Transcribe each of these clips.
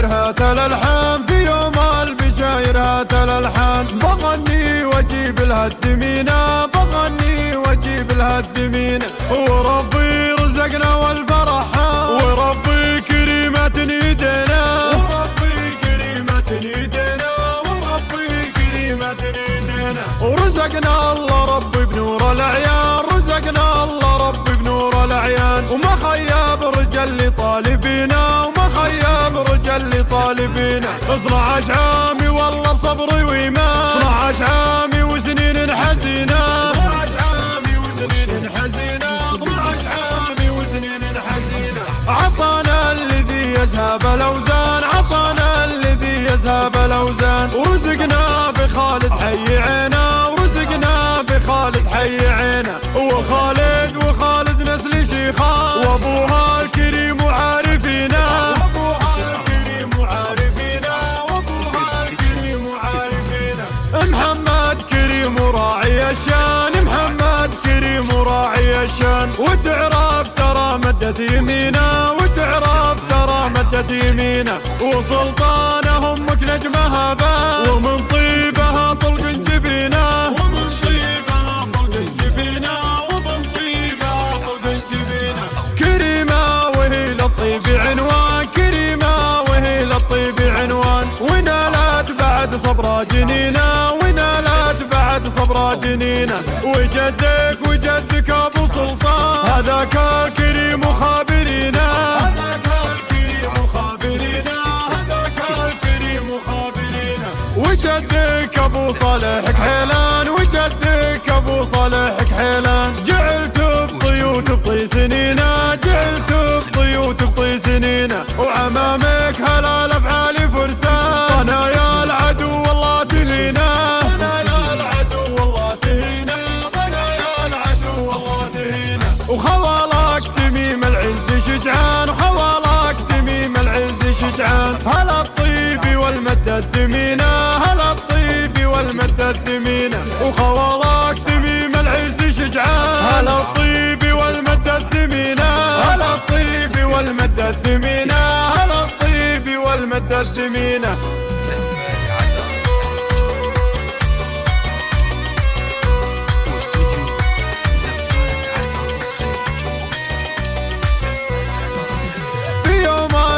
البشاير هات الالحان، في يوم البشاير هات الالحان. بغني واجيب لها الثمينه، بغني واجيب لها الثمينه. وربي رزقنا والفرحان، وربي كريمة يدينا، وربي كريمة يدينا، وربي كريمة يدينا. ورزقنا الله ربي بنور الاعيان، رزقنا الله ربي بنور الاعيان. وما خيب رجال لطالبينا، وما خيب رجال لطالبينا. 12 عامي والله بصبري وايمان، 12 عامي وسنين حزينه، 12 عامي وسنين حزينه، 12 عامي وسنين حزينه. عطانا الذي يذهب الاوزان، عطانا الذي يذهب الاوزان. ورزقنا بخالد حي عينا، ورزقنا بخالد حي عينا. وخالد نسل شيخان، وابوها الكريم وعارفينا، وابوها الكريم وعارفينا، وابوها الكريم وعارفينا. محمد كريم وراعي الشان، محمد كريم وراعي الشان. وتعرف ترى مدت يمينا، وتعرف ترى مدت يمينا. وسلطانهم نجمها بان، ومن طيبها طلق جبينا، ومن طيبها طلق جبينا، ومن طيبها طلق جبينا. كريمة وهي للطيب عنوان، كريمة وهي للطيب عنوان. ونالت بعد صبرا جنينا، ونالت بعد صبرا جنينا. وجدك ابو سلطان، هذاك الكريم خابرينا، هذاك الكريم خابرينا، هذاك الكريم خابرينا. وجدك ابو صالح كحيلان، وجدك ابو صالح كحيلان. جعلت بطيوت بطي سنينا، جعلت بطيوت بطي سنينا. وعمامك هلال افعالي فرسان. انا يا العدو والله تهينا، انا يا العدو والله تهينا، انا يا العدو والله تهينا. وخوالك تميم العز شجعان، وخوالك تميم العز شجعان. هلا الطيب والمدة الثمينة، هلا الطيب والمدة الثمينة. وخوالك تميم العز شجعان، هلا الطيب والمدة الثمينة، هلا الطيب والمدة الثمينة، هلا الطيب والمدة الثمينة.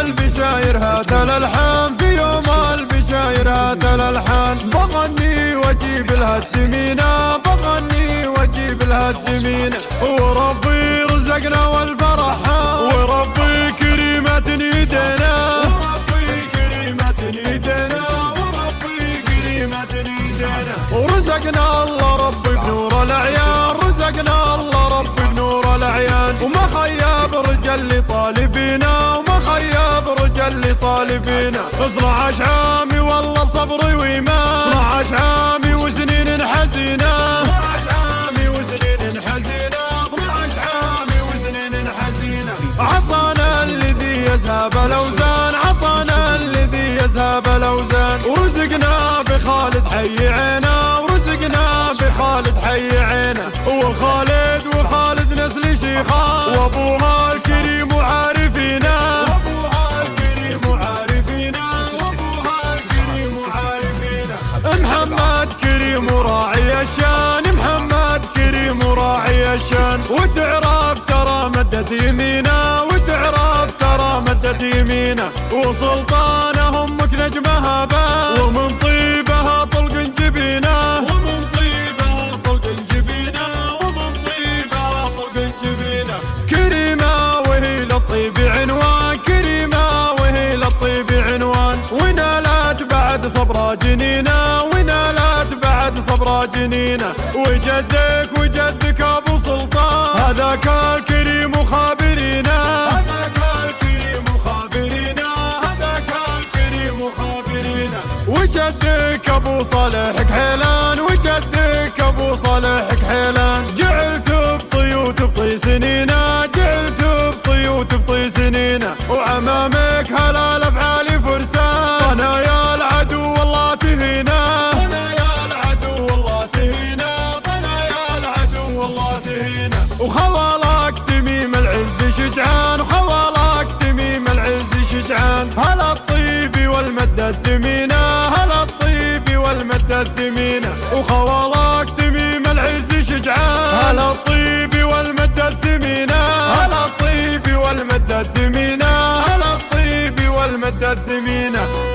البشاير هات الالحان، في يوم البشاير هات الالحان. بغني واجيب لها الثمينه، بغني واجيب لها الثمينه. وربي رزقنا والفرحان، وربي كريمة يدينا، وربي كريمة يدينا، وربي كريمة يدينا. ورزقنا الله ربي بنور الاعيان، رزقنا الله ربي بنور الاعيان. وما خيب رجال لطالبينا، وما خيب رجال لطالبينا. 12 عامي والله بصبري وايمان، 12 عامي وسنين حزينه، 12 عامي وسنين حزينه، 12 عامي وسنين حزينه. عطانا الذي يذهب الاوزان، عطانا الذي يذهب الاوزان. ورزقنا بخالد حي عينا، ورزقنا بخالد حي عينا. وخالد نسل شيخان، وابوها الكريم وعارفينا، وابوها الكريم وعارفينا، وابوها الكريم وعارفينا. محمد كريم وراعي الشان، محمد كريم وراعي الشان. وتعرف ترى مدت يمينا، وتعرف ترى مدت يمينا. وسلطانهم نجمها بان، ومن طيبها طلق جبينا، ومن طيبها طلق جبينا، ومن طيبها طلق جبينا. كريمة وهي للطيب عنوان، كريمة وهي للطيب عنوان. ونالت بعد صبرا جنينا، ونالت بعد صبرا جنينا. وجدك ابو سلطان، هذاك الكريم خابرينا، هذاك الكريم خابرينا، هذاك الكريم خابرينا. وجدك ابو صالح كحيلان، وجدك ابو صالح كحيلان. جعلت بطيوت بطي سنينا، جعلت بطيوت بطي سنينا. وعمامك هلال افعالي فرسان. انا يا العدو والله تهينا، انا يا العدو والله تهينا، انا يا العدو والله تهينا. وخوالك تميم العز شجعان، وخوالك تميم العز شجعان. هلا الطيب والمدة الثمينة، هلا الطيب والمدة الثمينة، وخوالك تميم العز شجعان، هلا الطيب والمدة الثمينة، هلا الطيب والمدة الثمينة، هلا الطيب والمدة الثمينة.